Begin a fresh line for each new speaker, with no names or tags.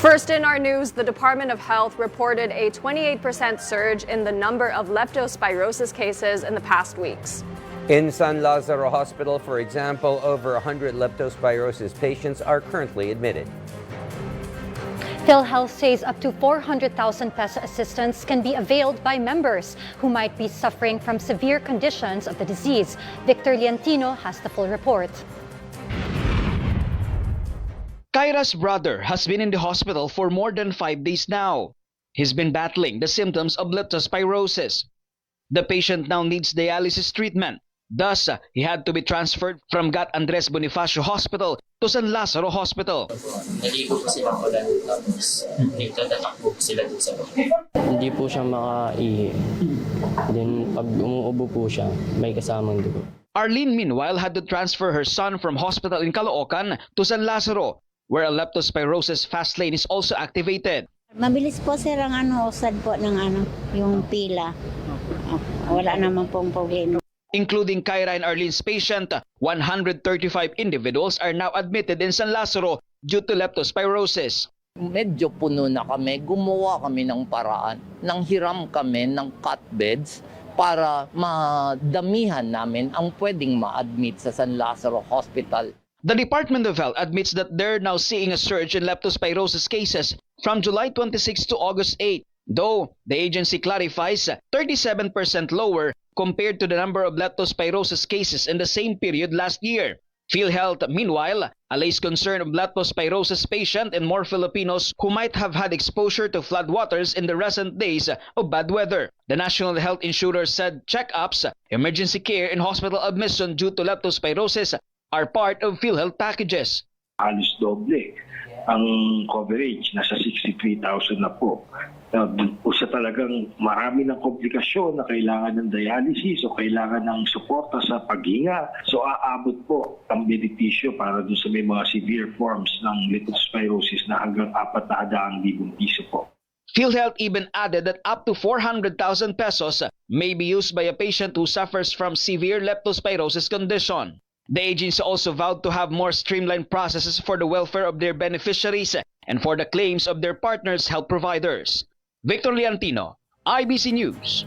First in our news, the Department of Health reported a 28% surge in the number of leptospirosis cases in the past weeks.
In San Lazaro Hospital, for example, over 100 leptospirosis patients are currently admitted.
PhilHealth says up to 400,000 peso assistance can be availed by members who might be suffering from severe conditions of the disease. Victor Liantino has the full report.
Kyra's brother has been in the hospital for more than 5 days now. He's been battling the symptoms of leptospirosis. The patient now needs dialysis treatment. Thus, he had to be transferred from Gat Andres Bonifacio Hospital to San Lazaro Hospital.
Naligo po silang ulan, tapos nagtatakbo po sila dun sa loob.
Hindi po siya makaihi. Then pag umuubo po siya, may kasamang dugo.
Arlene meanwhile had to transfer her son from hospital in Caloocan to San Lazaro, where a leptospirosis fast lane is also activated.
Mabilis po sir ang usad po ng yung pila. Wala naman pong problema.
Including Kyra and Arlene's patient, 135 individuals are now admitted in San Lazaro due to leptospirosis.
Medyo puno na kami, gumawa kami ng paraan, nanghiram kami ng cot beds para madamihan namin ang pwedeng ma-admit sa San Lazaro Hospital.
The Department of Health admits that they're now seeing a surge in leptospirosis cases from July 26 to August 8, though the agency clarifies 37% lower compared to the number of leptospirosis cases in the same period last year. PhilHealth, meanwhile, allays concern of leptospirosis patient and more Filipinos who might have had exposure to floodwaters in the recent days of bad weather. The National Health Insurer said checkups, emergency care, and hospital admission due to leptospirosis are part of PhilHealth packages.
Halos doble ang coverage, nasa 63,000 na po. Sa talagang marami ng komplikasyon na kailangan ng dialysis o kailangan ng suporta sa paghinga. So aabot po ang benepisyo para dun sa may mga severe forms ng leptospirosis na hanggang 400,000 piso po.
PhilHealth even added that up to 400,000 pesos may be used by a patient who suffers from severe leptospirosis condition. The agency also vowed to have more streamlined processes for the welfare of their beneficiaries and for the claims of their partners' health providers. Victor Liantino, IBC News.